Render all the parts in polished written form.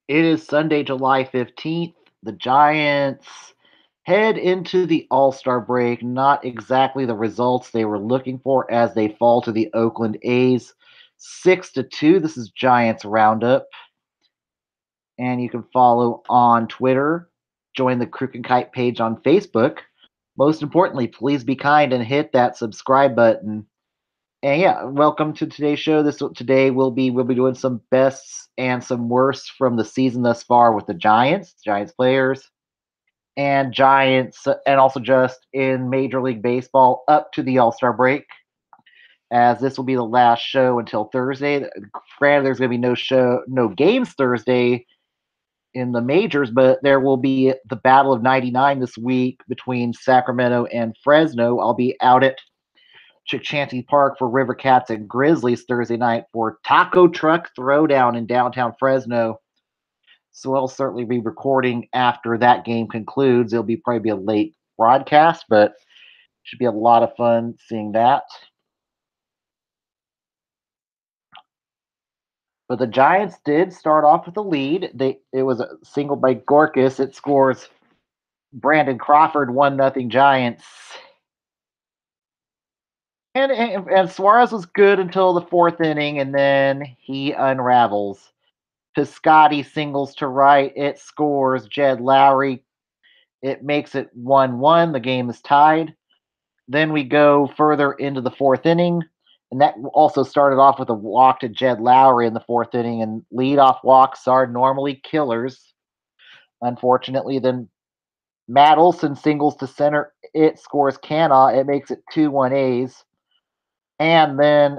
It is Sunday, July 15th. The Giants head into the All-Star break. Not exactly the results they were looking for as they fall to the Oakland A's 6-2. This is Giants Roundup. And you can follow on Twitter, join the Crook and Kite page on Facebook. Most importantly, please be kind and hit that subscribe button. And yeah, welcome to today's show. Today we'll be doing some bests and some worsts from the season thus far with the Giants players, and Giants, and also just in Major League Baseball up to the All-Star break. As this will be the last show until Thursday. Granted, there's going to be no games Thursday in the majors, but there will be the Battle of '99 this week between Sacramento and Fresno. I'll be out at Chichanti Park for River Cats and Grizzlies Thursday night for Taco Truck Throwdown in downtown Fresno. So I'll certainly be recording after that game concludes. It'll probably be a late broadcast, but should be a lot of fun seeing that. But the Giants did start off with a lead. It was a single by Gorkas. It scores Brandon Crawford 1-0 Giants. And Suarez was good until the fourth inning, and then he unravels. Piscotty singles to right. It scores Jed Lowry. It makes it 1-1. The game is tied. Then we go further into the fourth inning, and that also started off with a walk to Jed Lowry in the fourth inning, and leadoff walks are normally killers. Unfortunately, then Matt Olson singles to center. It scores Cana. It makes it 2-1 A's. And then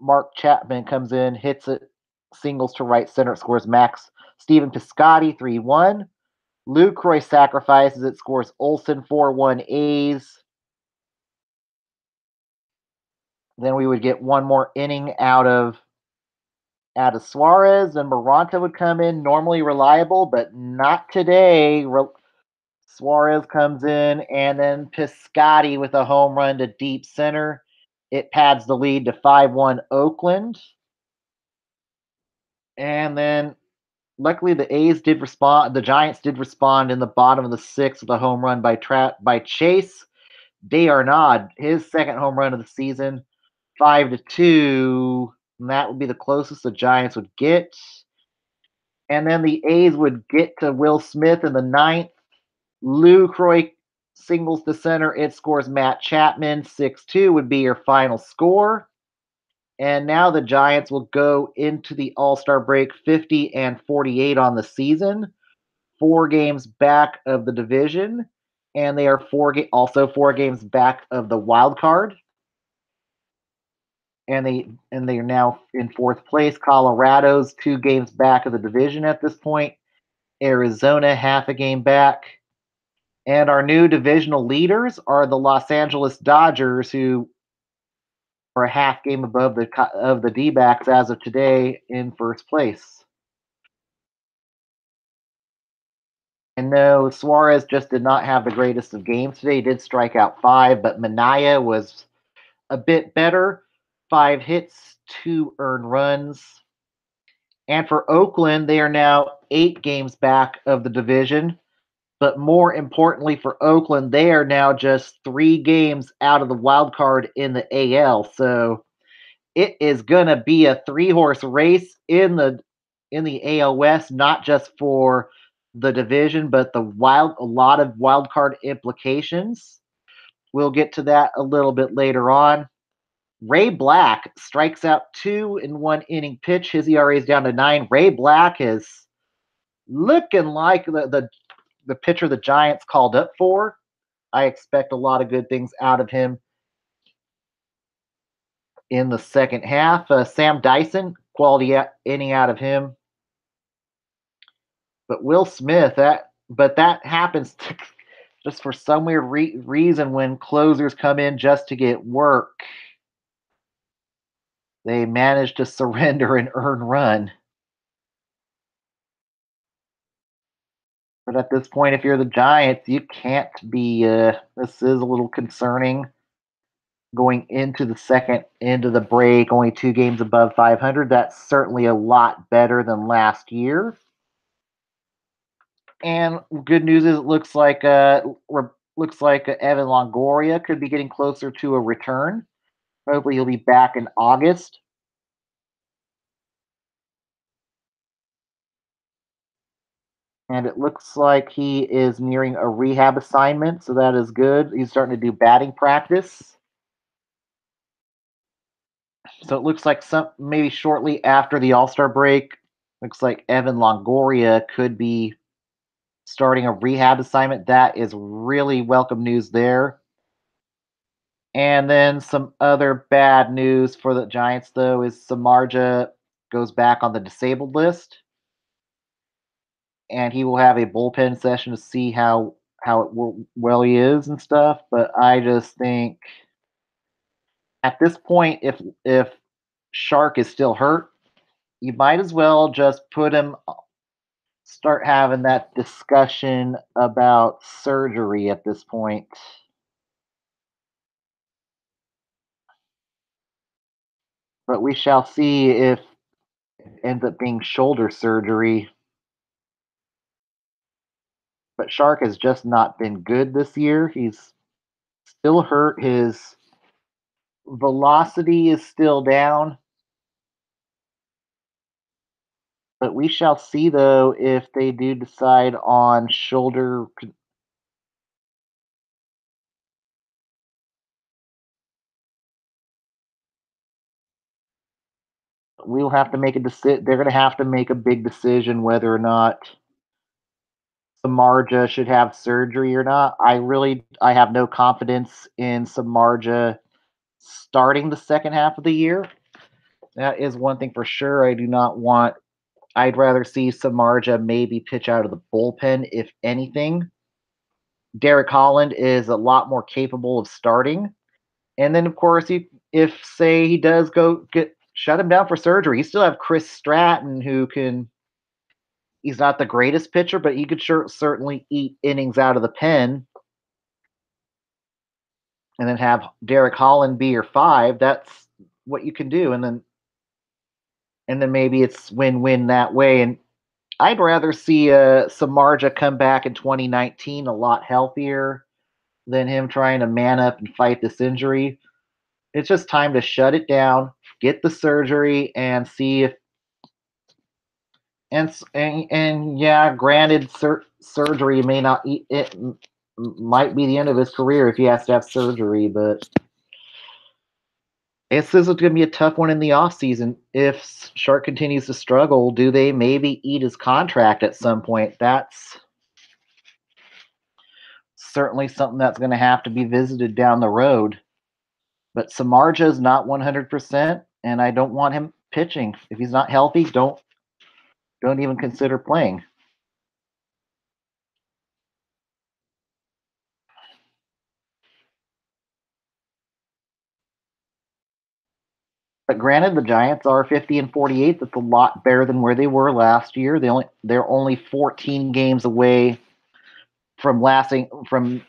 Mark Chapman comes in, hits it, singles to right center. It scores Max Steven Piscotty 3-1. Lucroy sacrifices it, scores Olson 4-1 A's. Then we would get one more inning out of Suarez, and Moranta would come in, normally reliable, but not today. Suarez comes in, and then Piscotty with a home run to deep center. It pads the lead to 5-1 Oakland. And then luckily the A's did respond. The Giants did respond in the bottom of the sixth with a home run by Chase D'Arnaud, his second home run of the season, 5-2. And that would be the closest the Giants would get. And then the A's would get to Will Smith in the ninth. Lucroy singles to center. It scores Matt Chapman. 6-2 would be your final score. And now the Giants will go into the All-Star break 50-48 on the season, 4 games back of the division, and they are also 4 games back of the wild card. And they are now in fourth place. Colorado's 2 games back of the division at this point. Arizona half a game back. And our new divisional leaders are the Los Angeles Dodgers, who are a half game above the D-backs as of today in first place. And no, Suarez just did not have the greatest of games today. He did strike out 5, but Minaya was a bit better. 5 hits, 2 earned runs. And for Oakland, they are now 8 games back of the division. But more importantly for Oakland, they are now just 3 games out of the wild card in the AL. So it is going to be a 3-horse race in the AL West, not just for the division, but a lot of wild card implications. We'll get to that a little bit later on. Ray Black strikes out 2 in 1 inning pitch. His ERA is down to 9. Ray Black is looking like the pitcher the Giants called up for. I expect a lot of good things out of him in the second half. Sam Dyson, quality inning out of him. But Will Smith, that happens just for some weird reason when closers come in just to get work. They manage to surrender an earned run. But at this point, if you're the Giants, you can't be. This is a little concerning. Going into the second end of the break, only 2 games above 500. That's certainly a lot better than last year. And good news is it looks like Evan Longoria could be getting closer to a return. Hopefully, he'll be back in August. And it looks like he is nearing a rehab assignment, so that is good. He's starting to do batting practice. So it looks like some maybe shortly after the All-Star break, looks like Evan Longoria could be starting a rehab assignment. That is really welcome news there. And then some other bad news for the Giants, though, is Samardzija goes back on the disabled list, and he will have a bullpen session to see well he is and stuff. But I just think at this point, if Shark is still hurt, you might as well just put him start having that discussion about surgery at this point. But we shall see if it ends up being shoulder surgery. But Shark has just not been good this year. He's still hurt. His velocity is still down. But we shall see, though, if they do decide on shoulder. We'll have to make a decision. They're going to have to make a big decision whether or not Samardzija should have surgery or not. I have no confidence in Samardzija starting the second half of the year. That is one thing for sure. I do not want. I'd rather see Samardzija maybe pitch out of the bullpen, if anything. Derek Holland is a lot more capable of starting. And then, of course, if say he does go get shut him down for surgery, you still have Chris Stratton, who can. He's not the greatest pitcher, but he could certainly eat innings out of the pen, and then have Derek Holland be your five. That's what you can do, and then maybe it's win-win that way. And I'd rather see Samardzija come back in 2019 a lot healthier than him trying to man up and fight this injury. It's just time to shut it down, get the surgery, and see if and yeah, granted, surgery may not it might be the end of his career if he has to have surgery, but this is going to be a tough one in the off season. If Shark continues to struggle, do they maybe eat his contract at some point? That's certainly something that's going to have to be visited down the road. But Samardzija is not 100%, and I don't want him pitching. If he's not healthy, don't even consider playing. But granted, the Giants are 50 and 48. That's a lot better than where they were last year. They're only 14 games away from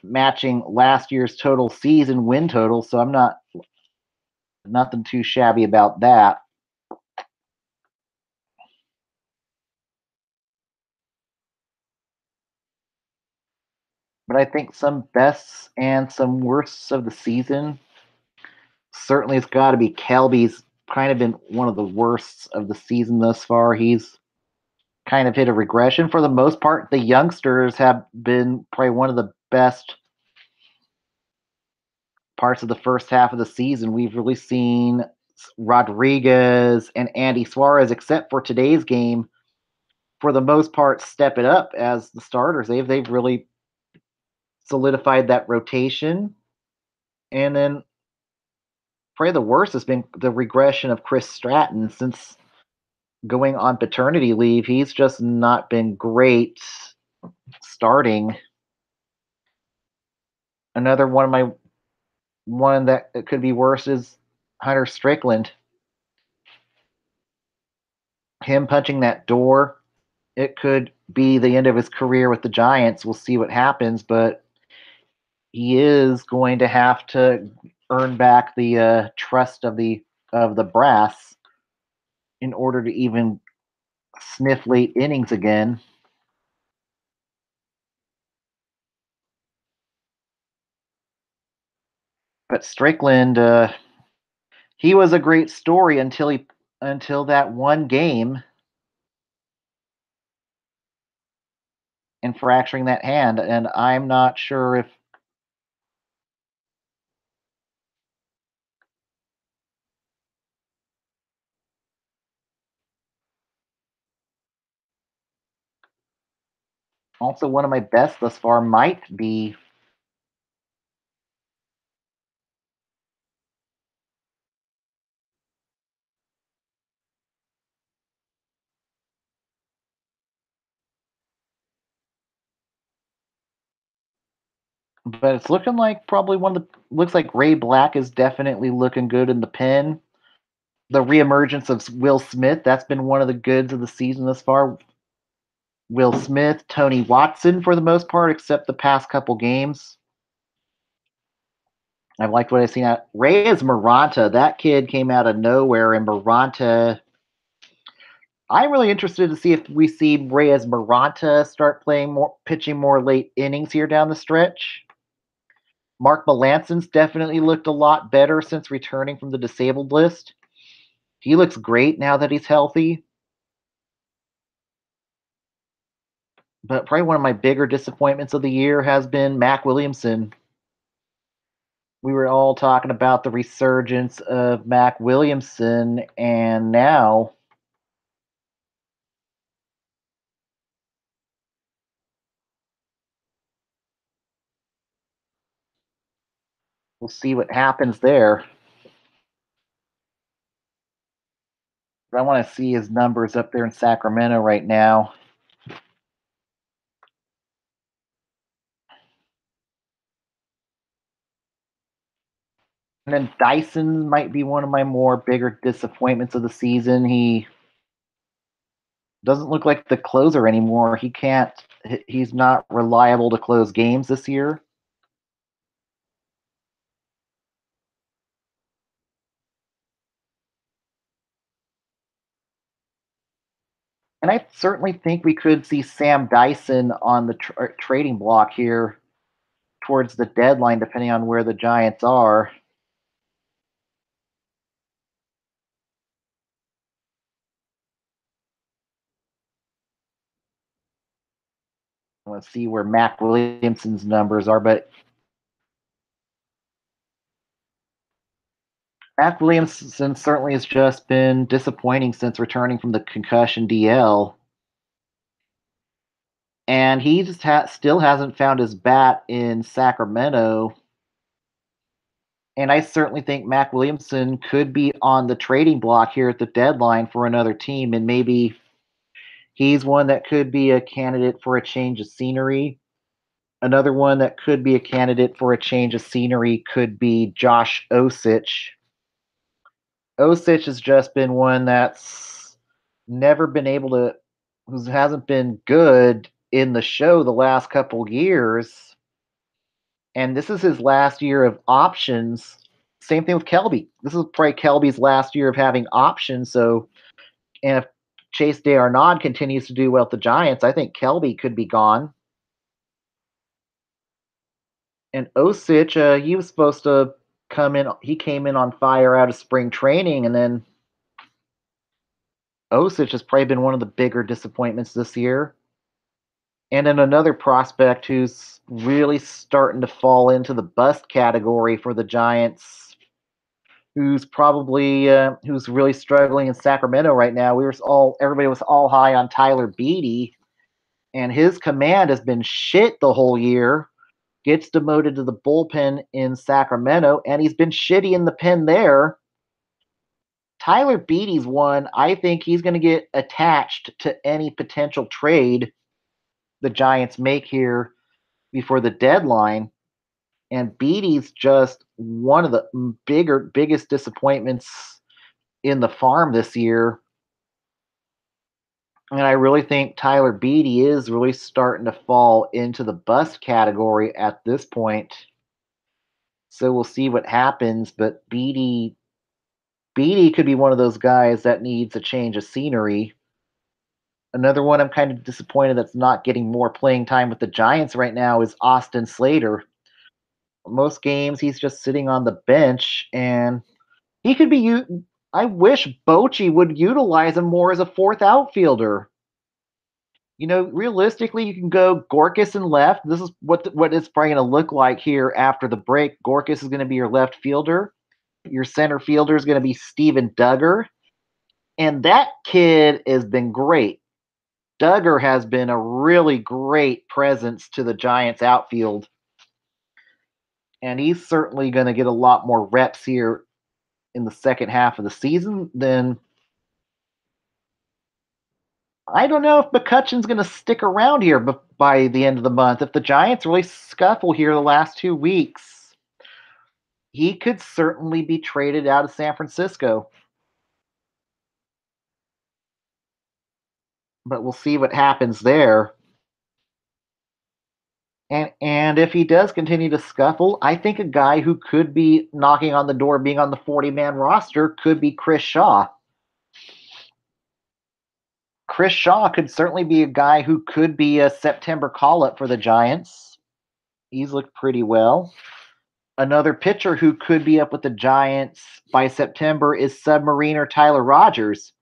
matching last year's total season win total. So I'm not nothing too shabby about that. But I think some bests and some worsts of the season. Certainly, it's got to be Kelby's kind of been one of the worsts of the season thus far. He's kind of hit a regression. For the most part, the youngsters have been probably one of the best parts of the first half of the season. We've really seen Rodriguez and Andy Suarez, except for today's game, for the most part, step it up as the starters. They've really solidified that rotation. And then probably the worst has been the regression of Chris Stratton since going on paternity leave. He's just not been great starting. Another one that could be worse is Hunter Strickland. Him punching that door, it could be the end of his career with the Giants. We'll see what happens, but he is going to have to earn back the trust of the brass in order to even sniff late innings again. But Strickland, he was a great story until that one game and fracturing that hand, and I'm not sure if also one of my best thus far might be. But it's looking like probably one of the looks like Ray Black is definitely looking good in the pen. The reemergence of Will Smith, that's been one of the goods of the season thus far. Will Smith, Tony Watson for the most part, except the past couple games. I've liked what I've seen at Reyes Maranta. That kid came out of nowhere, and Maranta. I'm really interested to see if we see Reyes Maranta start playing more, pitching more late innings here down the stretch. Mark Melanson's definitely looked a lot better since returning from the disabled list. He looks great now that he's healthy. But probably one of my bigger disappointments of the year has been Mac Williamson. We were all talking about the resurgence of Mac Williamson, and now we'll see what happens there. I want to see his numbers up there in Sacramento right now. And then Dyson might be one of my more bigger disappointments of the season. He doesn't look like the closer anymore. He can't. He's not reliable to close games this year. And I certainly think we could see Sam Dyson on the trading block here towards the deadline, depending on where the Giants are. Let's see where Mac Williamson's numbers are, but Mac Williamson certainly has just been disappointing since returning from the concussion DL. And he just still hasn't found his bat in Sacramento. And I certainly think Mac Williamson could be on the trading block here at the deadline for another team. And maybe he's one that could be a candidate for a change of scenery. Another one that could be a candidate for a change of scenery could be Josh Osich. Osich has just been one that's never been able to, who hasn't been good in the show the last couple years. And this is his last year of options. Same thing with Kelby. This is probably Kelby's last year of having options. So, and if Chase Darnod continues to do well with the Giants, I think Kelby could be gone. And Osich, he was supposed to come in. He came in on fire out of spring training, and then Osich has probably been one of the bigger disappointments this year. And then another prospect who's really starting to fall into the bust category for the Giants, who's really struggling in Sacramento right now. Everybody was all high on Tyler Beatty, and his command has been shit the whole year. Gets demoted to the bullpen in Sacramento, and he's been shitty in the pen there. Tyler Beatty's one. I think he's going to get attached to any potential trade the Giants make here before the deadline. And Beatty's just one of the biggest disappointments in the farm this year. And I really think Tyler Beatty is really starting to fall into the bust category at this point. So we'll see what happens. But Beatty could be one of those guys that needs a change of scenery. Another one I'm kind of disappointed that's not getting more playing time with the Giants right now is Austin Slater. Most games he's just sitting on the bench, and he could be. I wish Bochy would utilize him more as a fourth outfielder. Realistically, you can go Gorkas and left. This is what it's probably going to look like here after the break. Gorkas is going to be your left fielder. Your center fielder is going to be Steven Duggar, and that kid has been great. Duggar has been a really great presence to the Giants outfield, and he's certainly going to get a lot more reps here in the second half of the season than I don't know if McCutcheon's going to stick around here by the end of the month. If the Giants really scuffle here the last 2 weeks, he could certainly be traded out of San Francisco. But we'll see what happens there. And if he does continue to scuffle, I think a guy who could be knocking on the door, being on the 40-man roster, could be Chris Shaw. Chris Shaw could certainly be a guy who could be a September call up for the Giants. He's looked pretty well. Another pitcher who could be up with the Giants by September is submariner Tyler Rogers.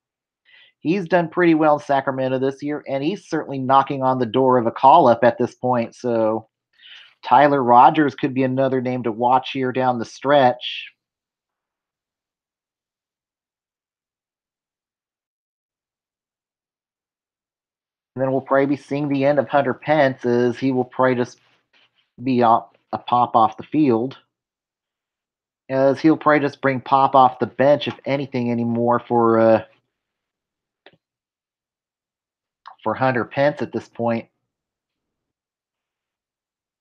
He's done pretty well in Sacramento this year, and he's certainly knocking on the door of a call up at this point. So Tyler Rogers could be another name to watch here down the stretch. And then we'll probably be seeing the end of Hunter Pence as he will probably just be a pop off the field. As he'll probably just bring Pop off the bench, if anything, anymore for Hunter Pence at this point.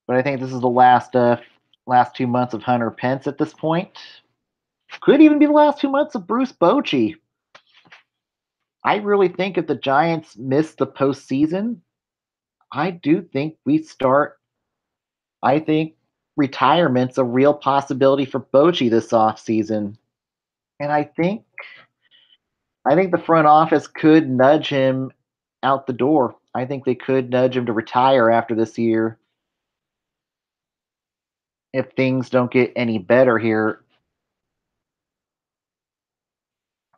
But I think this is the last 2 months of Hunter Pence at this point. Could even be the last 2 months of Bruce Bochy. I really think if the Giants miss the postseason, I do think we start. I think retirement's a real possibility for Bochy this offseason. And I think the front office could nudge him out the door. I think they could nudge him to retire after this year if things don't get any better here.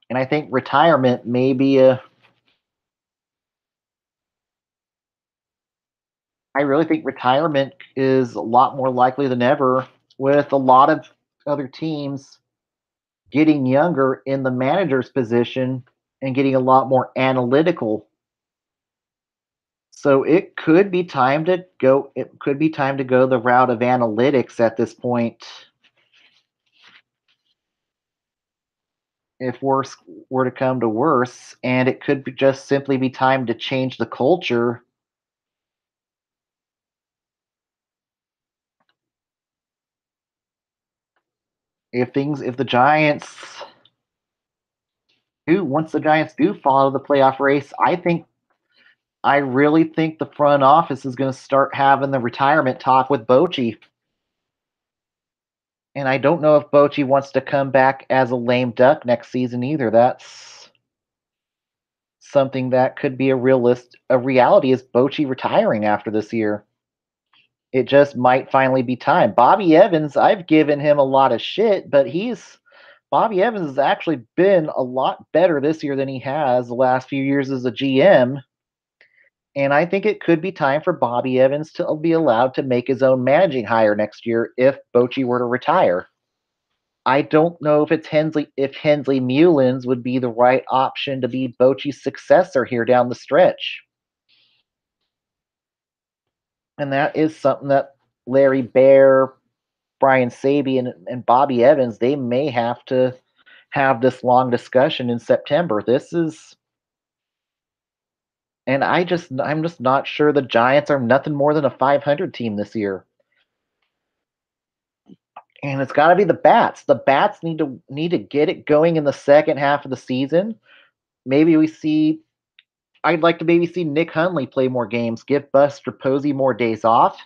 And I think retirement may be a I really think retirement is a lot more likely than ever with a lot of other teams getting younger in the manager's position and getting a lot more analytical. So it could be time to go the route of analytics at this point if worse were to come to worse, and it could just simply be time to change the culture if the Giants do once the Giants do follow the playoff race, I really think the front office is going to start having the retirement talk with Bochy. And I don't know if Bochy wants to come back as a lame duck next season either. That's something that could be a reality is Bochy retiring after this year. It just might finally be time. Bobby Evans, I've given him a lot of shit, but Bobby Evans has actually been a lot better this year than he has the last few years as a GM. And I think it could be time for Bobby Evans to be allowed to make his own managing hire next year if Bochy were to retire. I don't know if Hensley Mullins would be the right option to be Bochy's successor here down the stretch. And that is something that Larry Bear, Brian Sabian, and Bobby Evans, they may have to have this long discussion in September. I'm just not sure the Giants are nothing more than a 500 team this year. And it's got to be the bats. The bats need to get it going in the second half of the season. Maybe we see. I'd like to maybe see Nick Hundley play more games. Give Buster Posey more days off.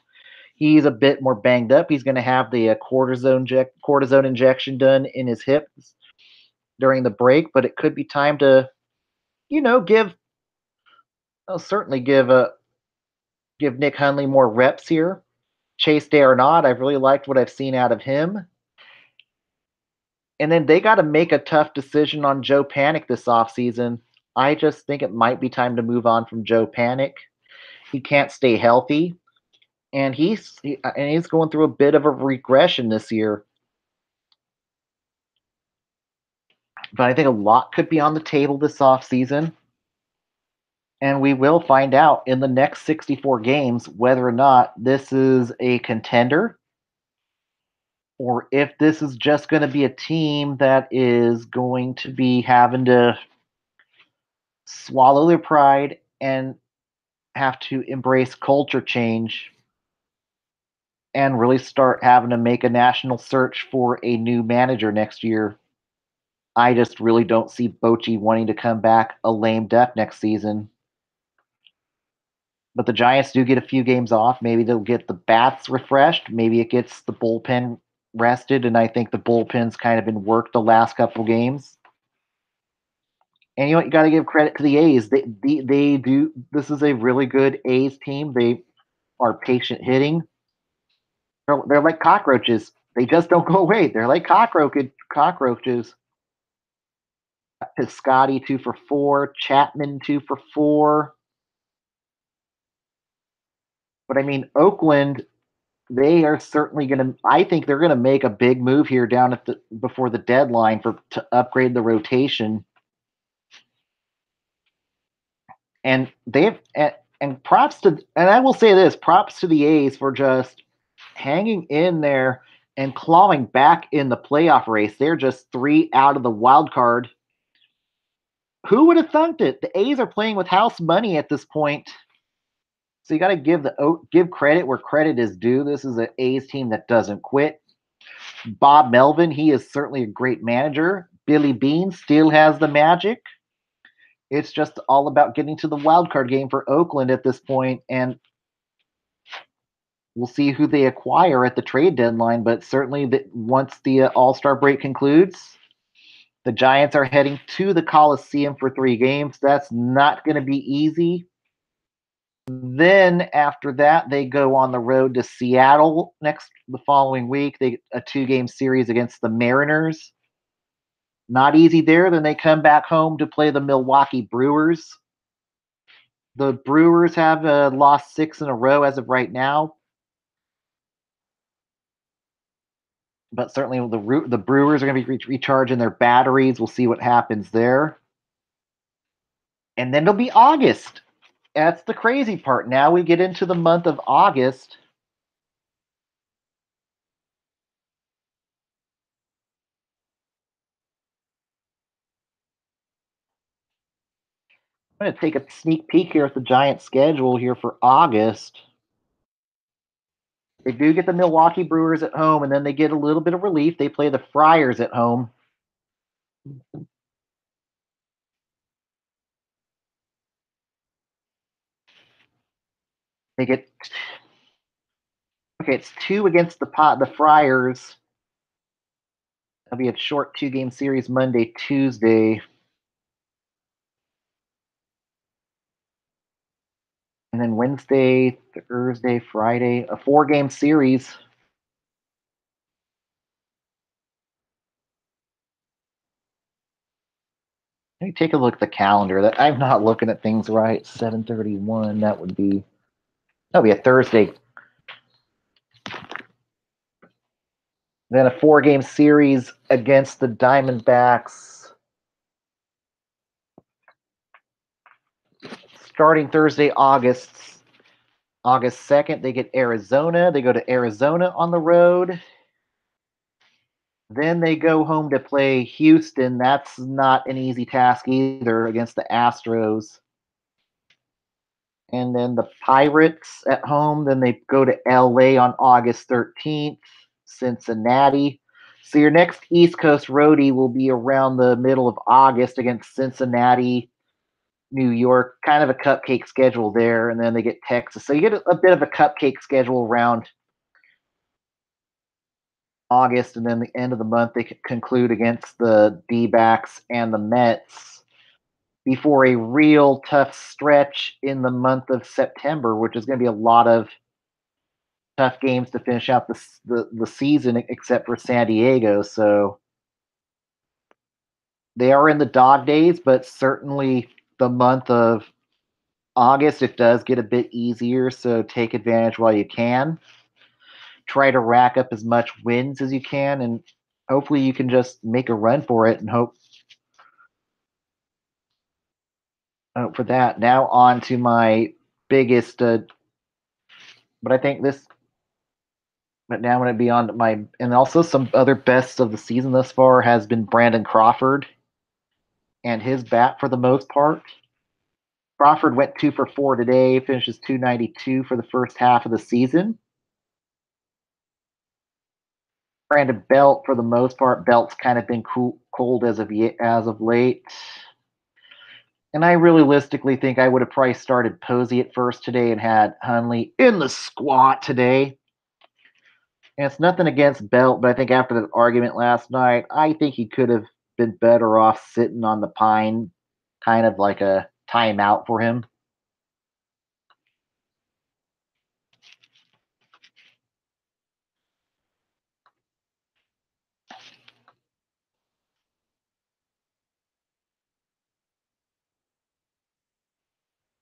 He's a bit more banged up. He's going to have the cortisone injection done in his hips during the break. But it could be time to, give. I'll certainly give Nick Hundley more reps here. Chase Darnod, I've really liked what I've seen out of him. And then they got to make a tough decision on Joe Panic this offseason. I just think it might be time to move on from Joe Panic. He can't stay healthy, and he's going through a bit of a regression this year. But I think a lot could be on the table this offseason, and we will find out in the next 64 games whether or not this is a contender or if this is just going to be a team that is going to be having to swallow their pride and have to embrace culture change and really start having to make a national search for a new manager next year. I just really don't see Bochy wanting to come back a lame duck next season. But the Giants do get a few games off. Maybe they'll get the bats refreshed. Maybe it gets the bullpen rested. And I think the bullpen's kind of been worked the last couple games. And you know what? You got to give credit to the A's. They do. This is a really good A's team. They are patient hitting. They're like cockroaches. They just don't go away. They're like cockroaches. Piscotty 2 for 4, Chapman 2 for 4. But I mean, Oakland, they are certainly going to. I think they're going to make a big move here down at the before the deadline to upgrade the rotation. And they've and props to and I will say this, props to the A's for just hanging in there and clawing back in the playoff race. They're just 3 out of the wild card. Who would have thunked it? The A's are playing with house money at this point. So you got to give credit where credit is due. This is an A's team that doesn't quit. Bob Melvin, he is certainly a great manager. Billy Beane still has the magic. It's just all about getting to the wild card game for Oakland at this point, and we'll see who they acquire at the trade deadline. But certainly, once the All-Star break concludes, the Giants are heading to the Coliseum for 3 games. That's not going to be easy. Then after that, they go on the road to Seattle the following week. They a 2-game series against the Mariners. Not easy there. Then they come back home to play the Milwaukee Brewers. The Brewers have lost 6 in a row as of right now, but certainly the Brewers are going to be recharging their batteries. We'll see what happens there. And then it'll be August. That's the crazy part. Now we get into the month of August. I'm going to take a sneak peek here at the Giants' schedule here for August. They do get the Milwaukee Brewers at home, and then they get a little bit of relief. They play the Friars at home. They get it's 2 against the Friars. That'll be a short 2-game series Monday, Tuesday. And then Wednesday, Thursday, Friday, a 4-game series. Let me take a look at the calendar. That I'm not looking at things right. 7:31. That'll be a Thursday. Then a 4-game series against the Diamondbacks. Starting Thursday, August 2nd, they get Arizona. They go to Arizona on the road. Then they go home to play Houston. That's not an easy task either against the Astros. And then the Pirates at home. Then they go to LA on August 13th, Cincinnati. So your next East Coast roadie will be around the middle of August against Cincinnati, New York. Kind of a cupcake schedule there. And then they get Texas. So you get a bit of a cupcake schedule around August, and then the end of the month they conclude against the D-backs and the Mets before a real tough stretch in the month of September, which is going to be a lot of tough games to finish out the season, except for San Diego. So they are in the dog days, but certainly the month of August it does get a bit easier. So take advantage while you can. Try to rack up as much wins as you can, and hopefully you can just make a run for it and hope for that. Now on to my biggest, but I think this. But now I'm going to be on my, and also some other bests of the season thus far has been Brandon Crawford and his bat for the most part. Crawford went 2 for 4 today, finishes 292 for the first half of the season. Brandon Belt, for the most part, Belt's kind of been cold as of late. And I realistically think I would have probably started Posey at first today and had Hunley in the squat today. And it's nothing against Belt, but I think after the argument last night, I think he could have been better off sitting on the pine, kind of like a timeout for him.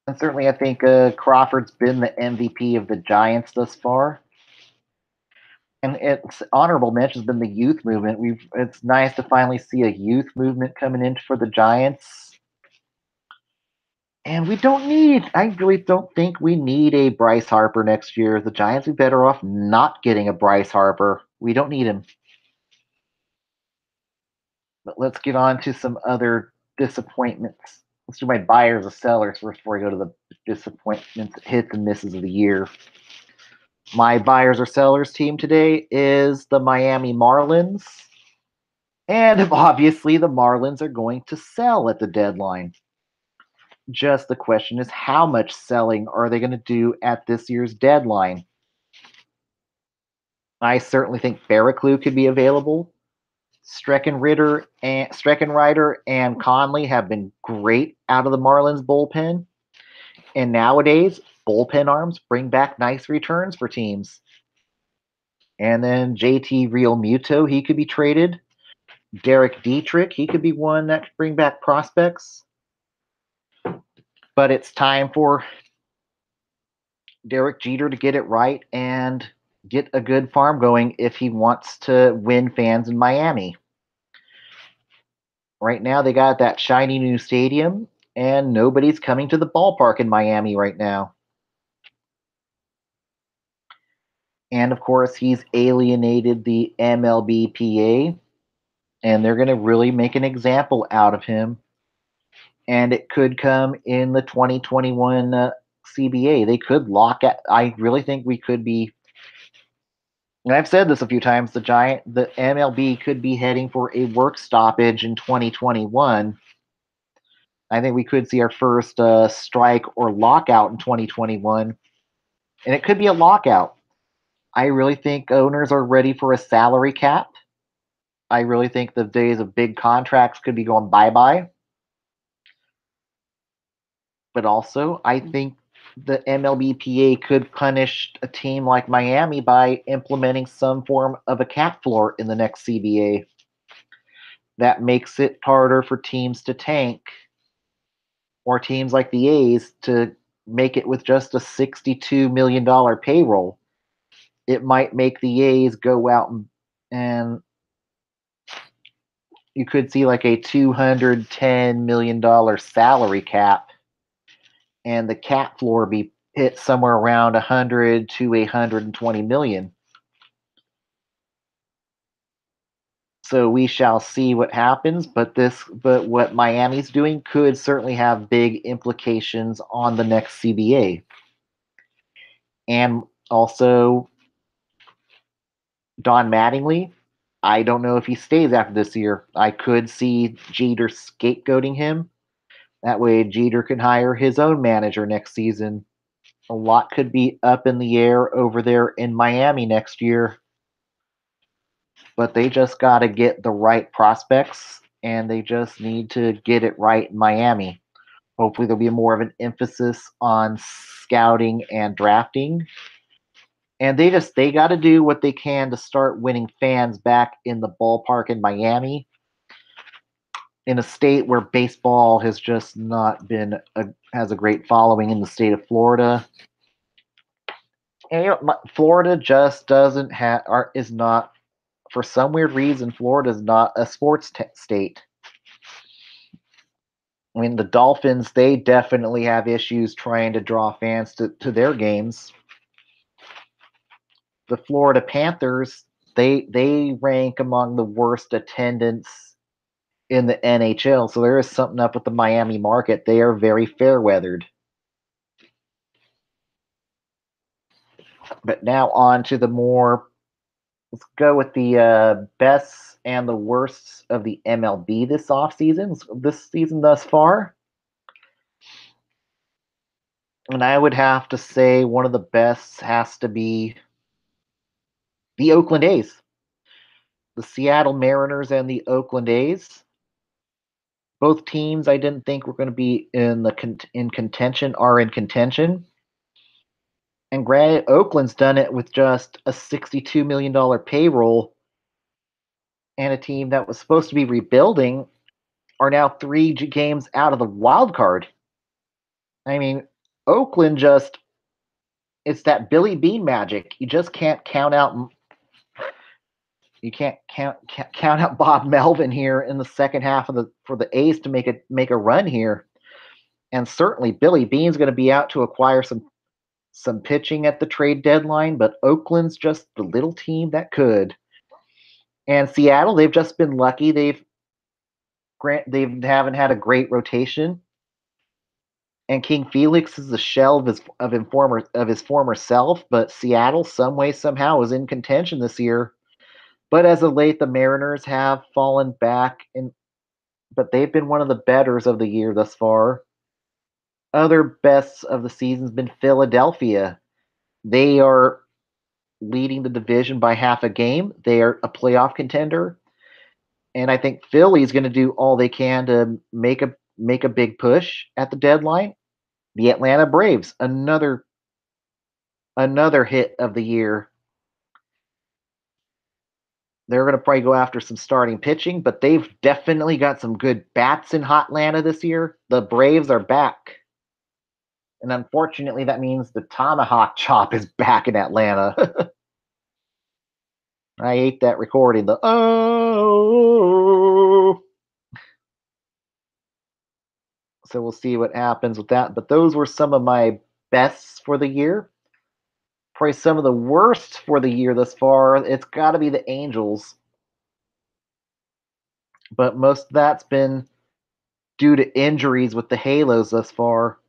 And certainly, I think Crawford's been the MVP of the Giants thus far. And it's honorable mention has been the youth movement. It's nice to finally see a youth movement coming in for the Giants. And we don't need. I really don't think we need a Bryce Harper next year. The Giants are better off not getting a Bryce Harper. We don't need him. But let's get on to some other disappointments. Let's do my buyers or sellers first before I go to the disappointments, hits and misses of the year. My buyers or sellers team today is the Miami Marlins. And obviously, the Marlins are going to sell at the deadline. Just the question is, how much selling are they going to do at this year's deadline? I certainly think Barraclough could be available. Streckenrider and Conley have been great out of the Marlins bullpen. And nowadays, bullpen arms bring back nice returns for teams. And then JT Real Muto, he could be traded. Derek Dietrich, he could be one that could bring back prospects. But it's time for Derek Jeter to get it right and get a good farm going if he wants to win fans in Miami. Right now, they got that shiny new stadium, and nobody's coming to the ballpark in Miami right now. And of course, he's alienated the MLBPA, and they're going to really make an example out of him. And it could come in the 2021 CBA. They could lock it. I really think we could be. And I've said this a few times. The MLB could be heading for a work stoppage in 2021. I think we could see our first strike or lockout in 2021, and it could be a lockout. I really think owners are ready for a salary cap. I really think the days of big contracts could be going bye bye. But also, I think the MLBPA could punish a team like Miami by implementing some form of a cap floor in the next CBA. That makes it harder for teams to tank or teams like the A's to make it with just a $62 million payroll. It might make the A's go out and you could see like a $210 million salary cap and the cap floor be hit somewhere around 100 to 120 million. So we shall see what happens, but what Miami's doing could certainly have big implications on the next CBA. And also Don Mattingly, I don't know if he stays after this year. I could see Jeter scapegoating him. That way Jeter can hire his own manager next season. A lot could be up in the air over there in Miami next year. But they just got to get the right prospects and they just need to get it right in Miami. Hopefully, there'll be more of an emphasis on scouting and drafting. And they got to do what they can to start winning fans back in the ballpark in Miami, in a state where baseball has just not been has a great following in the state of Florida. And Florida just doesn't have is not, for some weird reason, Florida is not a sports state. I mean, the Dolphins, they definitely have issues trying to draw fans to their games. The Florida Panthers, they rank among the worst attendance in the NHL. So there is something up with the Miami market. They are very fair weathered. But now on to the more. Let's go with the bests and the worsts of the MLB this offseason, this season thus far. And I would have to say one of the bests has to be the Oakland A's. The Seattle Mariners and the Oakland A's. Both teams I didn't think were going to be in contention are in contention. And granted, Oakland's done it with just a $62 million payroll, and a team that was supposed to be rebuilding are now three games out of the wild card. I mean, Oakland just, it's that Billy Bean magic. You just can't count out. You can't count out Bob Melvin here in the second half of the for the A's to make a run here. And certainly Billy Bean's going to be out to acquire some pitching at the trade deadline, but Oakland's just the little team that could. And Seattle, they've just been lucky. They haven't had a great rotation. And King Felix is a shell of his former self, but Seattle, some way somehow, is in contention this year. But as of late, the Mariners have fallen back, but they've been one of the betters of the year thus far. Other bests of the season's been Philadelphia. They are leading the division by half a game. They are a playoff contender, and I think Philly's going to do all they can to make a big push at the deadline. The Atlanta Braves, another hit of the year. They're going to probably go after some starting pitching, but they've definitely got some good bats in Hotlanta this year. The Braves are back. And unfortunately, that means the tomahawk chop is back in Atlanta. I ate that recording. The oh. So we'll see what happens with that. But those were some of my bests for the year. Probably some of the worst for the year thus far. It's got to be the Angels. But most of that's been due to injuries with the Halos thus far.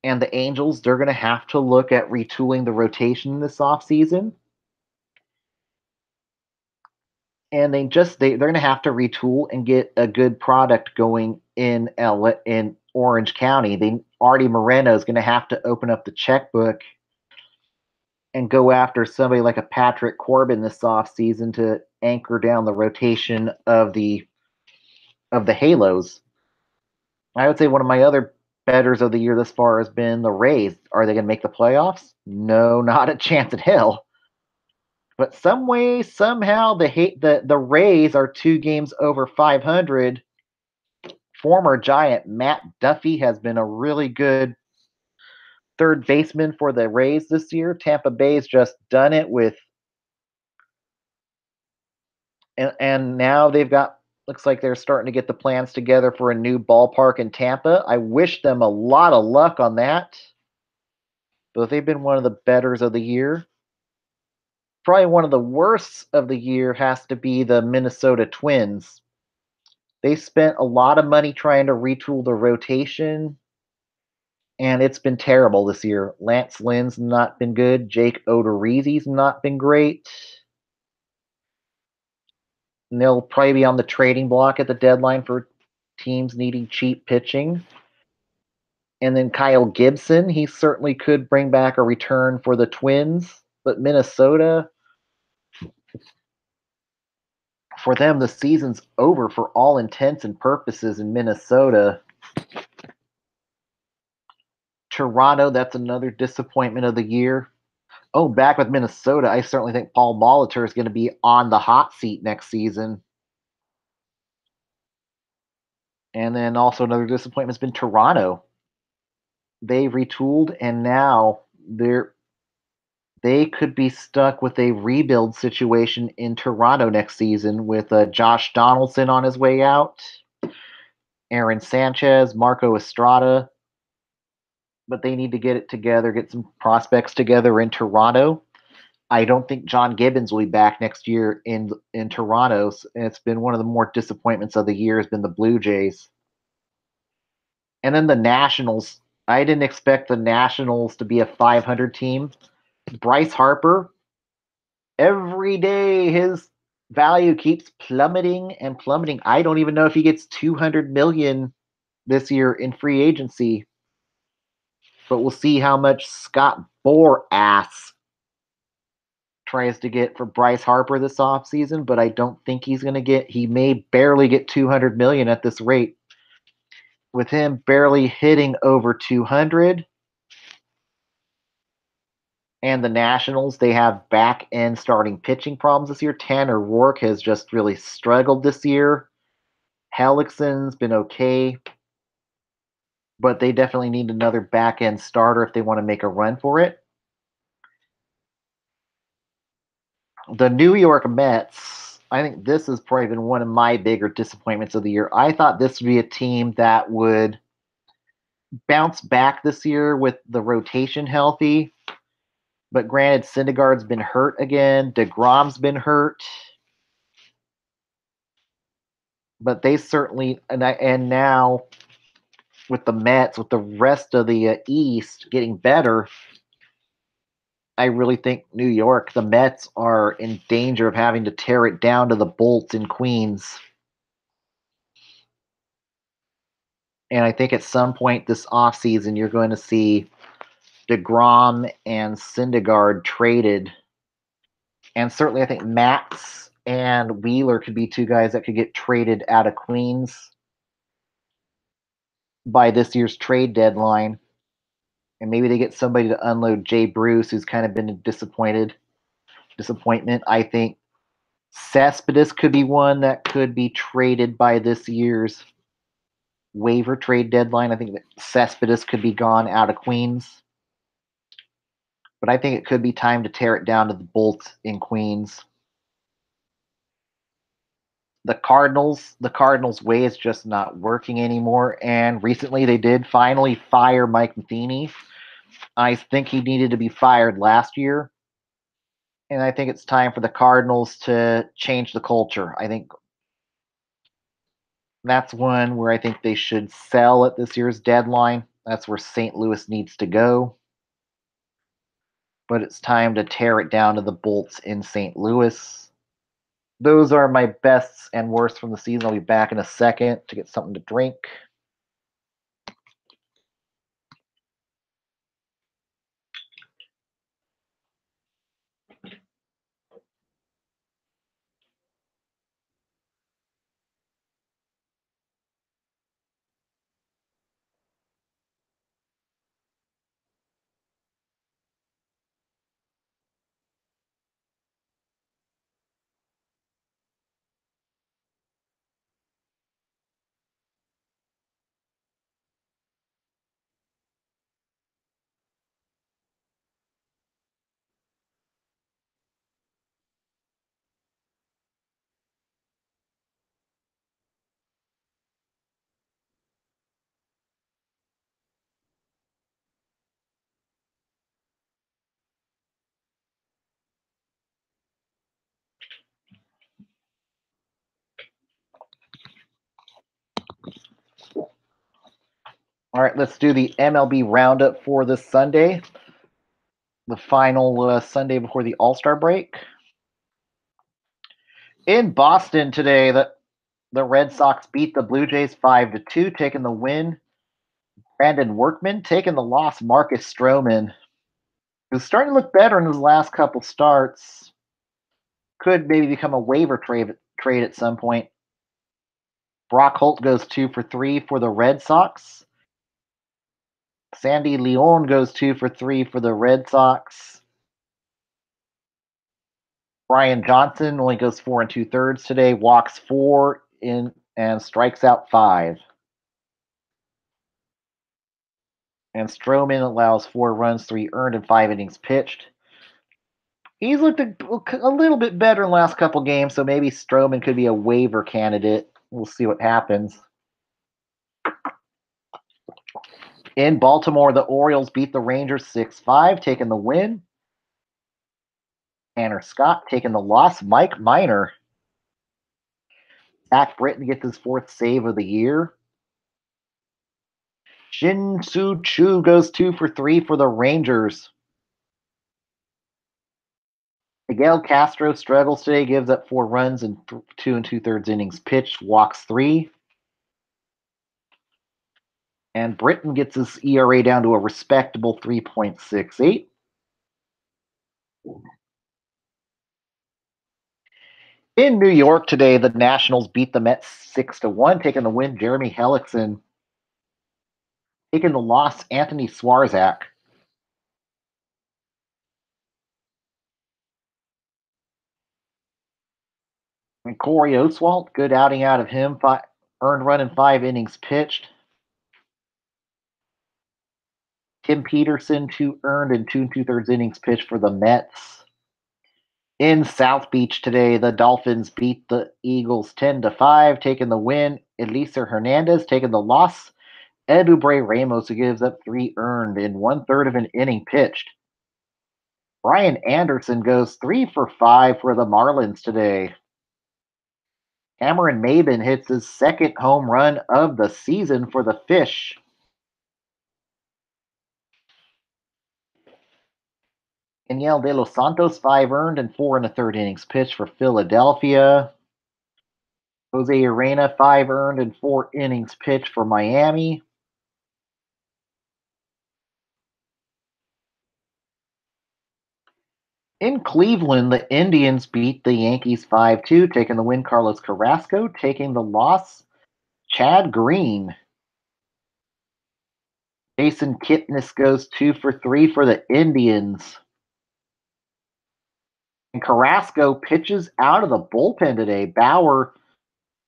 And the Angels, they're going to have to look at retooling the rotation this offseason. And they're going to have to retool and get a good product going in Orange County. Artie Moreno is going to have to open up the checkbook and go after somebody like a Patrick Corbin this offseason to anchor down the rotation of the Halos. I would say one of my other betters of the year thus far has been the Rays. Are they going to make the playoffs? No, not a chance in hell. But some way, somehow, the Rays are 2 games over 500. Former Giant Matt Duffy has been a really good third baseman for the Rays this year. Tampa Bay's just done it with, and now they've got, looks like they're starting to get the plans together for a new ballpark in Tampa. I wish them a lot of luck on that. But they've been one of the betters of the year. Probably one of the worsts of the year has to be the Minnesota Twins. They spent a lot of money trying to retool the rotation, and it's been terrible this year. Lance Lynn's not been good. Jake Odorizzi's not been great. And they'll probably be on the trading block at the deadline for teams needing cheap pitching. And then Kyle Gibson, he certainly could bring back a return for the Twins. But Minnesota, for them, the season's over for all intents and purposes in Minnesota. Toronto, that's another disappointment of the year. Oh, back with Minnesota, I certainly think Paul Molitor is going to be on the hot seat next season. And then also another disappointment has been Toronto. They retooled and now they could be stuck with a rebuild situation in Toronto next season with Josh Donaldson on his way out, Aaron Sanchez, Marco Estrada. But they need to get it together, get some prospects together in Toronto. I don't think John Gibbons will be back next year in Toronto. It's been one of the more disappointments of the year has been the Blue Jays. And then the Nationals. I didn't expect the Nationals to be a 500 team. Bryce Harper, every day his value keeps plummeting and plummeting. I don't even know if he gets 200 million this year in free agency. But we'll see how much Scott Boras tries to get for Bryce Harper this offseason, but I don't think he's going to get he may barely get 200 million at this rate. With him barely hitting over 200 and the Nationals, they have back end starting pitching problems this year. Tanner Rourke has just really struggled this year. Hellickson's been okay, but they definitely need another back end starter if they want to make a run for it. The New York Mets, I think this has probably been one of my bigger disappointments of the year. I thought this would be a team that would bounce back this year with the rotation healthy. But granted, Syndergaard's been hurt again. DeGrom's been hurt. But they certainly and now with the Mets, with the rest of the East getting better, I really think New York, the Mets are in danger of having to tear it down to the bolts in Queens. And I think at some point this offseason, you're going to see DeGrom and Syndergaard traded. And certainly I think Max and Wheeler could be two guys that could get traded out of Queens by this year's trade deadline. And maybe they get somebody to unload Jay Bruce, who's kind of been a disappointment. I think Cespedes could be one that could be traded by this year's waiver trade deadline. I think that Cespedes could be gone out of Queens. But I think it could be time to tear it down to the bolts in Queens. The Cardinals way is just not working anymore. And recently they did finally fire Mike Matheny. I think he needed to be fired last year. And I think it's time for the Cardinals to change the culture. I think that's one where I think they should sell at this year's deadline. That's where St. Louis needs to go. But it's time to tear it down to the bolts in St. Louis. Those are my bests and worsts from the season. I'll be back in a second to get something to drink. All right, let's do the MLB roundup for this Sunday, the final Sunday before the All-Star break. In Boston today, the Red Sox beat the Blue Jays 5-2, taking the win. Brandon Workman taking the loss. Marcus Stroman, who's starting to look better in his last couple starts, could maybe become a waiver trade at some point. Brock Holt goes 2 for 3 for the Red Sox. Sandy Leon goes 2 for 3 for the Red Sox. Brian Johnson only goes 4 2/3 today, walks 4 in and strikes out 5. And Stroman allows 4 runs, 3 earned, and 5 innings pitched. He's looked a little bit better in the last couple games, so maybe Stroman could be a waiver candidate. We'll see what happens. In Baltimore, the Orioles beat the Rangers 6-5, taking the win. Tanner Scott taking the loss. Mike Minor. Zach Britton gets his 4th save of the year. Shin Soo Choo goes 2 for 3 for the Rangers. Miguel Castro struggles today, gives up 4 runs in 2 2/3 innings pitched, walks 3. And Britton gets his ERA down to a respectable 3.68. In New York today, the Nationals beat the Mets 6-1, taking the win. Jeremy Hellickson. Taking the loss, Anthony Swarzak. And Corey Oswalt, good outing out of him. 5 earned run in 5 innings pitched. Tim Peterson, 2 earned and 2 2/3 innings pitched for the Mets. In South Beach today, the Dolphins beat the Eagles 10-5, taking the win. Eliezer Hernandez taking the loss. Eduardo Ramos, who gives up 3 earned in 1/3 of an inning pitched. Brian Anderson goes 3 for 5 for the Marlins today. Cameron Maybin hits his 2nd home run of the season for the Fish. Daniel De Los Santos, 5 earned and 4 1/3 innings pitched for Philadelphia. Jose Urena, 5 earned and 4 innings pitched for Miami. In Cleveland, the Indians beat the Yankees 5-2, taking the win. Carlos Carrasco taking the loss. Chad Green. Jason Kipnis goes 2 for 3 for the Indians. And Carrasco pitches out of the bullpen today. Bauer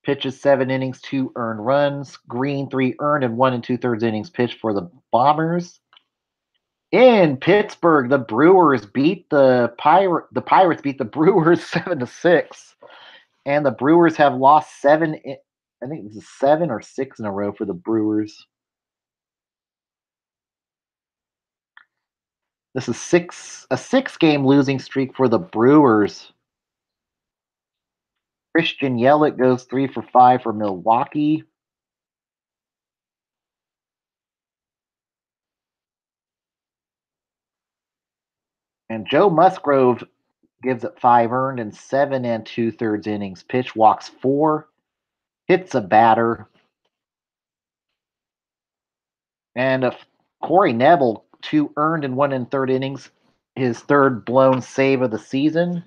pitches 7 innings, 2 earned runs. Green, 3 earned and 1 2/3 innings pitched for the Bombers. In Pittsburgh, the Brewers beat the Pirates beat the Brewers 7-6. And the Brewers have lost 7. I think it was 7 or 6 in a row for the Brewers. This is a 6-game losing streak for the Brewers. Christian Yelich goes 3 for 5 for Milwaukee. And Joe Musgrove gives it 5 earned and 7 2/3 innings pitched, walks 4, hits a batter. And Corey Neville, 2 earned and 1 1/3 innings, his 3rd blown save of the season.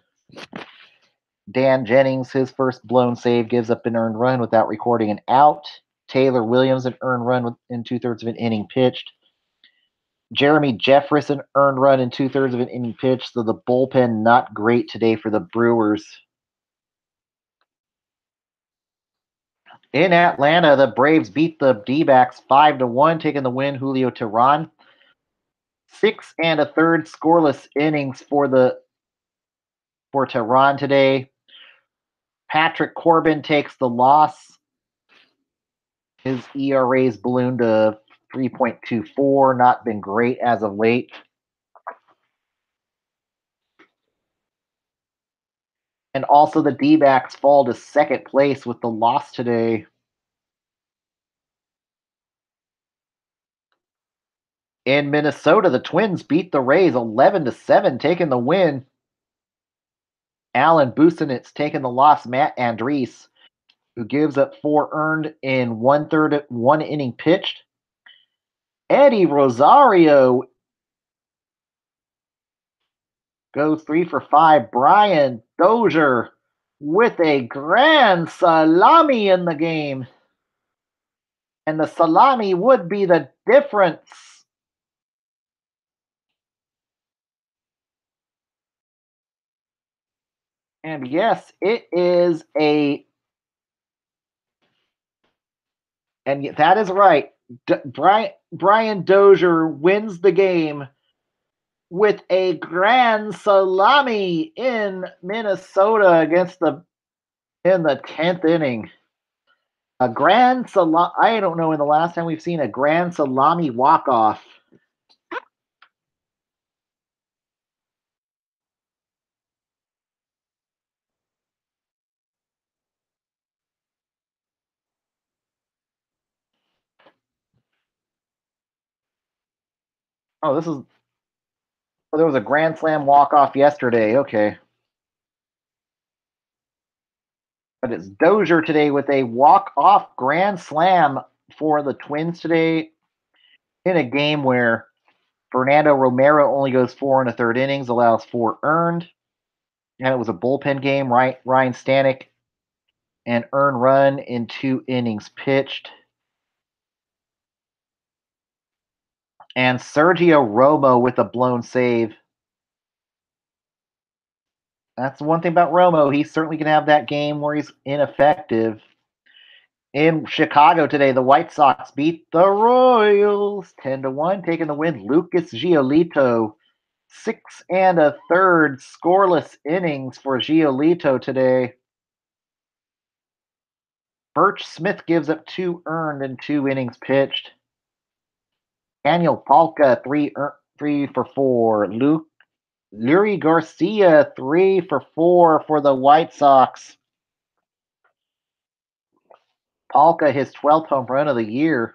Dan Jennings, his 1st blown save, gives up an earned run without recording an out. Taylor Williams, an earned run in 2/3 of an inning pitched. Jeremy Jefferson, earned run in 2/3 of an inning pitched. So the bullpen not great today for the Brewers. In Atlanta, the Braves beat the D-backs 5-1, taking the win. Julio Teheran. 6 1/3 scoreless innings for Teheran today. Patrick Corbin takes the loss. His ERA's ballooned to 3.24, not been great as of late. And also the D-backs fall to 2nd place with the loss today. In Minnesota, the Twins beat the Rays 11-7, taking the win. Alan Busenitz taking the loss. Matt Andriese, who gives up 4 earned in 1/3 1 inning pitched. Eddie Rosario goes 3 for 5. Brian Dozier with a grand salami in the game. And the salami would be the difference. And yes, it is a, and that is right. Brian Dozier wins the game with a grand salami in Minnesota against the in the 10th inning. A grand salami. I don't know when the last time we've seen a grand salami walk off. Oh, this is. Oh, there was a grand slam walk off yesterday. Okay, but it's Dozier today with a walk off grand slam for the Twins today in a game where Fernando Romero only goes 4 1/3 innings, allows 4 earned, and it was a bullpen game. Right, Ryan Stanek and earned run in 2 innings pitched. And Sergio Romo with a blown save. That's the one thing about Romo. He certainly can have that game where he's ineffective. In Chicago today, the White Sox beat the Royals 10-1, taking the win. Lucas Giolito, 6 1/3 scoreless innings for Giolito today. Birch Smith gives up 2 earned in 2 innings pitched. Daniel Palka, 3 for 4. Lurie Garcia, 3 for 4 for the White Sox. Palka, his 12th home run of the year.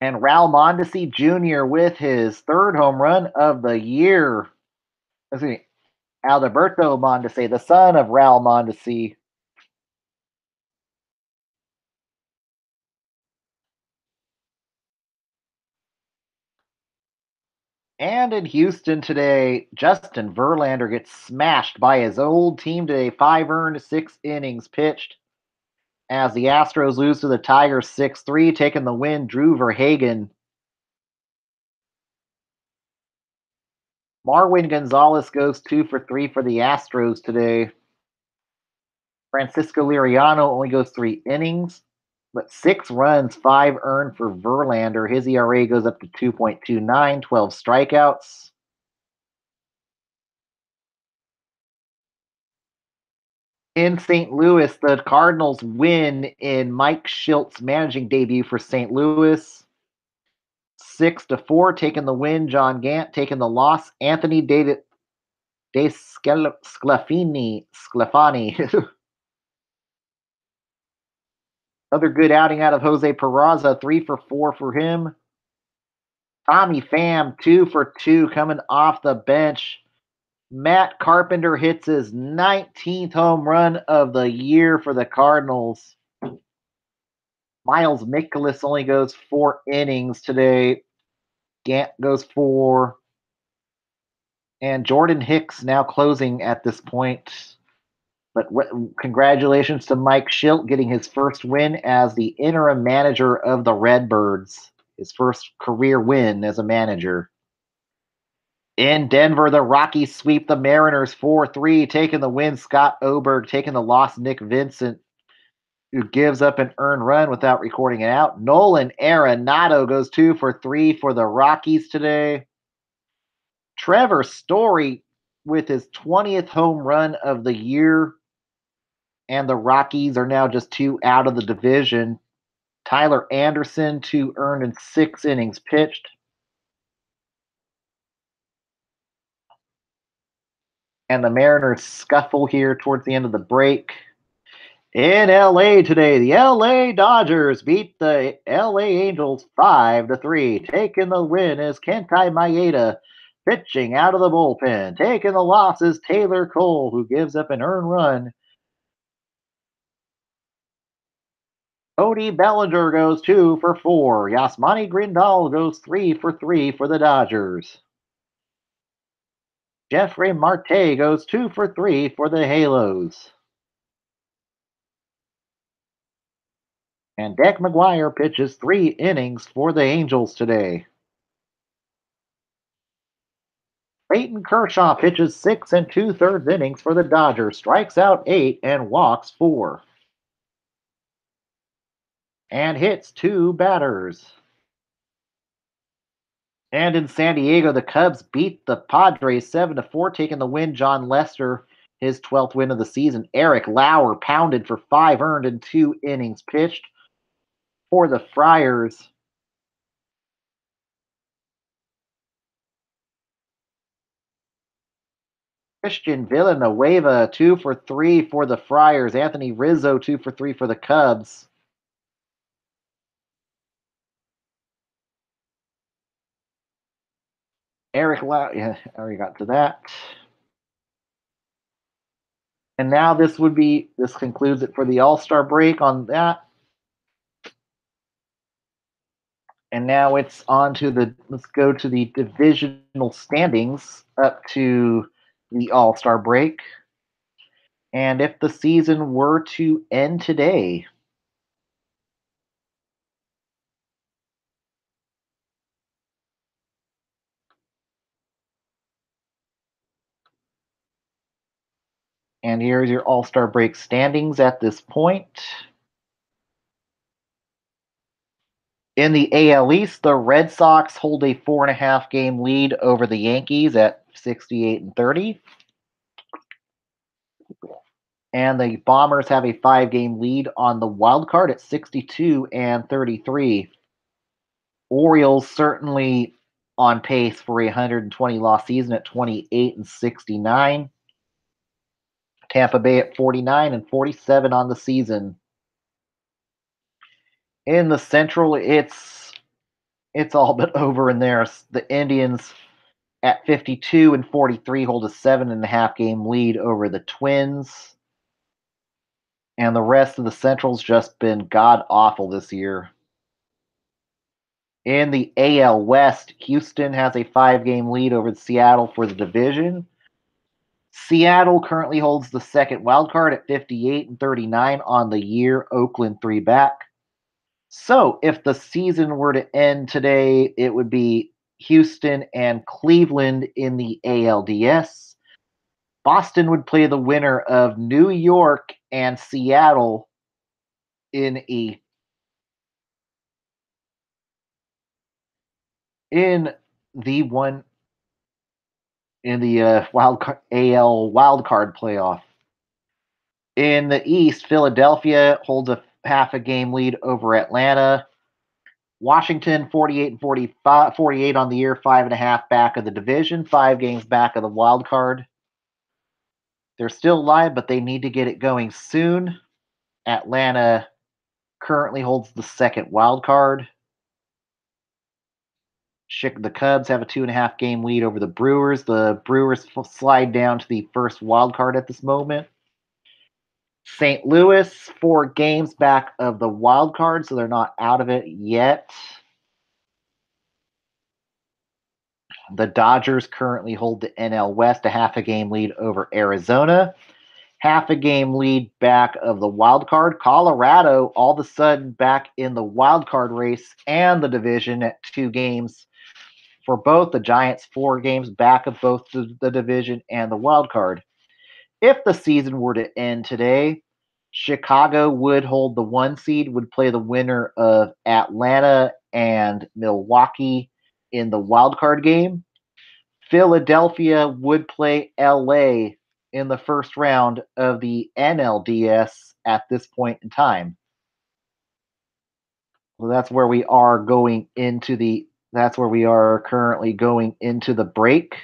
And Raul Mondesi Jr. with his 3rd home run of the year. Excuse me, Alberto Mondesi, the son of Raul Mondesi. And in Houston today, Justin Verlander gets smashed by his old team today. 5 earned, 6 innings pitched. As the Astros lose to the Tigers 6-3, taking the win, Drew Verhagen. Marwin Gonzalez goes 2 for 3 for the Astros today. Francisco Liriano only goes 3 innings, but 6 runs, 5 earned for Verlander. His ERA goes up to 2.29, 12 strikeouts. In St. Louis, the Cardinals win in Mike Shilt's managing debut for St. Louis. 6-4, taking the win. John Gant taking the loss. Anthony De Sclafani. Another good outing out of Jose Peraza. 3-for-4 for him. Tommy Pham, 2-for-2 coming off the bench. Matt Carpenter hits his 19th home run of the year for the Cardinals. Miles Mikolas only goes 4 innings today. Gant goes 4. And Jordan Hicks now closing at this point. But congratulations to Mike Schilt getting his first win as the interim manager of the Redbirds. His first career win as a manager. In Denver, the Rockies sweep the Mariners 4-3, taking the win. Scott Oberg taking the loss. Nick Vincent, who gives up an earned run without recording it out. Nolan Arenado goes 2-for-3 for the Rockies today. Trevor Story with his 20th home run of the year. And the Rockies are now just 2 out of the division. Tyler Anderson, 2 earned in 6 innings pitched. And the Mariners scuffle here towards the end of the break. In LA today, the LA Dodgers beat the LA Angels 5-3. Taking the win is Kentai Maeda pitching out of the bullpen. Taking the loss is Taylor Cole, who gives up an earned run. Cody Bellinger goes 2-for-4. Yasmani Grindal goes 3-for-3 for the Dodgers. Jeffrey Marte goes 2-for-3 for the Halos. And Deck McGuire pitches 3 innings for the Angels today. Clayton Kershaw pitches 6 2/3 innings for the Dodgers, strikes out 8 and walks 4, and hits 2 batters. And in San Diego, the Cubs beat the Padres 7-4, taking the win. John Lester, his 12th win of the season. Eric Lauer pounded for 5 earned in 2 innings pitched for the Friars. Christian Villanueva 2 for 3 for the Friars. Anthony Rizzo 2 for 3 for the Cubs. Eric Lauer, yeah, I already got to that. And now this concludes it for the All-Star break on that. And now it's on to let's go to the divisional standings up to the All-Star break. And if the season were to end today, and here's your All-Star break standings at this point. In the AL East, the Red Sox hold a 4.5 game lead over the Yankees at 68-30. And the Bombers have a 5 game lead on the wild card at 62-33. Orioles certainly on pace for a 120 loss season at 28-69. Tampa Bay at 49-47 on the season. In the Central, it's all but over in there. The Indians at 52-43 hold a 7.5 game lead over the Twins. And the rest of the Central's just been god awful this year. In the AL West, Houston has a 5 game lead over Seattle for the division. Seattle currently holds the second wild card at 58-39 on the year. Oakland 3 back. So if the season were to end today, it would be Houston and Cleveland in the ALDS. Boston would play the winner of New York and Seattle in in the one in the AL wildcard playoff. In the East, Philadelphia holds a 0.5 game lead over Atlanta. Washington 48 on the year, 5.5 back of the division, 5 games back of the wild card. They're still alive, but they need to get it going soon. Atlanta currently holds the second wild card. The Cubs have a 2.5 game lead over the Brewers. The Brewers slide down to the first wild card at this moment. St. Louis, 4 games back of the wild card, so they're not out of it yet. The Dodgers currently hold the NL West, a 0.5 game lead over Arizona. 0.5 game lead back of the wild card. Colorado, all of a sudden, back in the wild card race and the division at 2 games for both. The Giants, 4 games back of both the division and the wild card. If the season were to end today, Chicago would hold the 1 seed, would play the winner of Atlanta and Milwaukee in the wild card game. Philadelphia would play LA in the first round of the NLDS at this point in time. So that's where we are currently going into the break.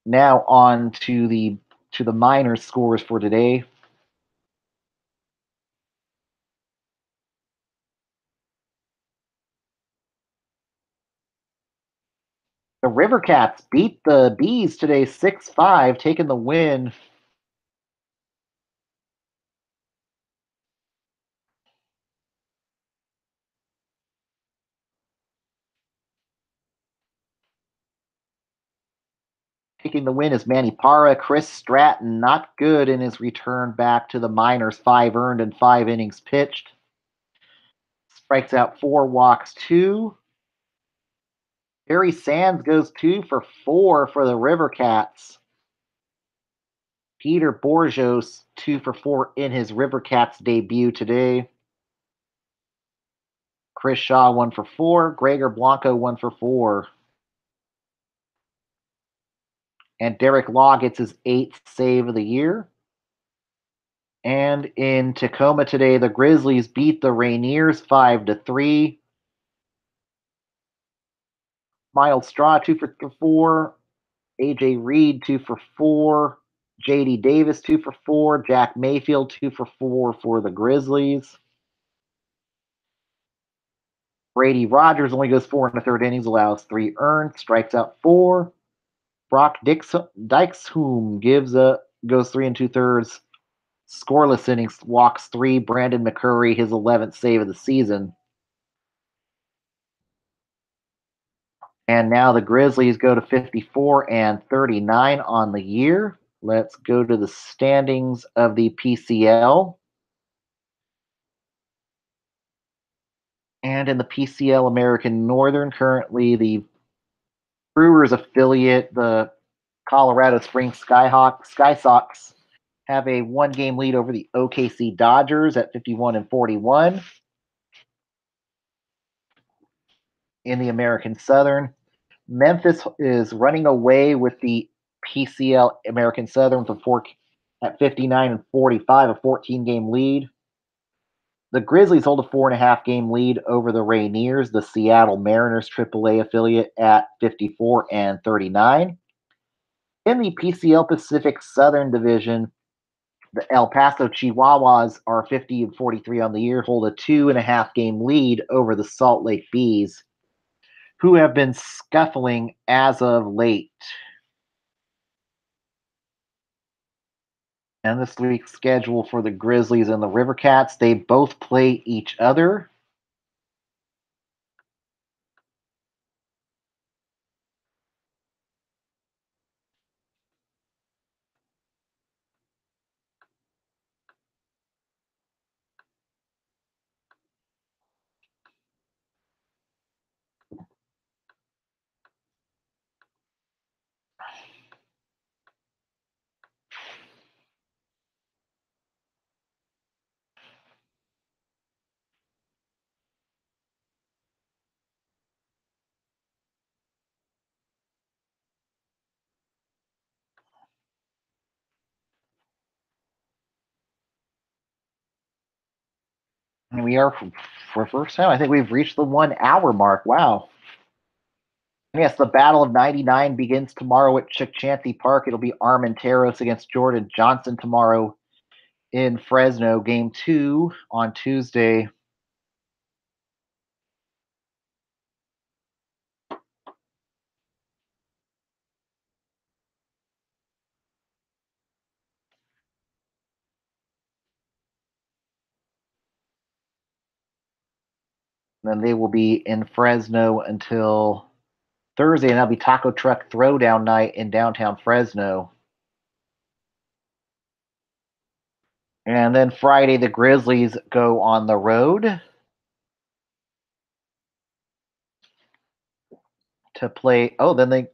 Now on to the minor scores for today. The River Cats beat the Bees today 6-5, taking the win. Taking the win is Manny Parra. Chris Stratton, not good in his return back to the minors. 5 earned and 5 innings pitched. Strikes out 4, walks 2. Barry Sands goes 2 for 4 for the River Cats. Peter Borjos 2 for 4 in his River Cats debut today. Chris Shaw 1 for 4. Gregor Blanco 1 for 4. And Derek Law gets his 8th save of the year. And in Tacoma today, the Grizzlies beat the Rainiers 5-3. Miles Straw 2 for 4. AJ Reed 2 for 4. JD Davis 2 for 4. Jack Mayfield 2 for 4 for the Grizzlies. Brady Rogers only goes 4 in the 3rd innings, allows 3 earned, strikes out 4. Brock Dykeshoom goes 3 2/3, scoreless innings, walks 3. Brandon McCurry, his 11th save of the season. And now the Grizzlies go to 54-39 on the year. Let's go to the standings of the PCL. And in the PCL American Northern, currently the Brewers affiliate, the Colorado Springs Sky Sox, have a 1-game lead over the OKC Dodgers at 51-41. In the American Southern, Memphis is running away with the PCL American Southern at 59-45, a 14-game lead. The Grizzlies hold a 4.5-game lead over the Rainiers, the Seattle Mariners AAA affiliate, at 54-39. In the PCL Pacific Southern Division, the El Paso Chihuahuas are 50-43 on the year, hold a 2.5-game lead over the Salt Lake Bees, who have been scuffling as of late. And this week's schedule for the Grizzlies and the River Cats, they both play each other. And we are, for first time, I think we've reached the 1 hour mark. Wow. Yes, the Battle of 99 begins tomorrow at Chick-Chancy Park. It'll be Armenteros against Jordan Johnson tomorrow in Fresno. Game 2 on Tuesday. Then they will be in Fresno until Thursday, and that'll be Taco Truck Throwdown night in downtown Fresno. And then Friday, the Grizzlies go on the road to play. Oh, then they.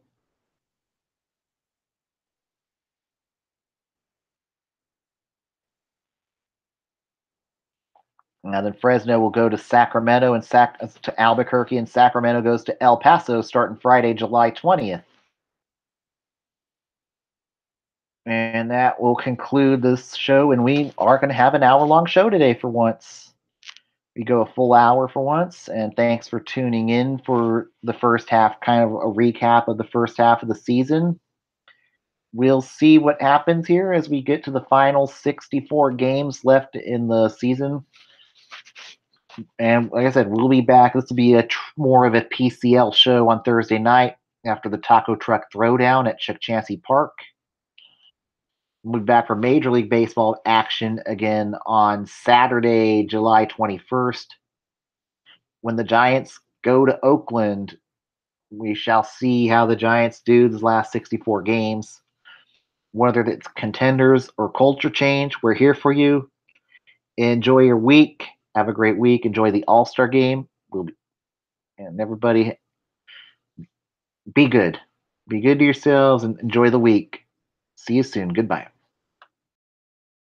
And then Fresno will go to Sacramento and to Albuquerque, and Sacramento goes to El Paso starting Friday, July 20th. And that will conclude this show. And we are going to have an hour-long show today for once. We go a full hour for once. And thanks for tuning in for the first half, kind of a recap of the first half of the season. We'll see what happens here as we get to the final 64 games left in the season. And like I said, we'll be back. This will be more of a PCL show on Thursday night after the Taco Truck Throwdown at Chick-Chancy Park. We'll be back for Major League Baseball action again on Saturday, July 21st. When the Giants go to Oakland, we shall see how the Giants do these last 64 games. Whether it's contenders or culture change, we're here for you. Enjoy your week. Have a great week. Enjoy the All-Star game. And everybody Be good. Be good to yourselves and enjoy the week. See you soon. Goodbye.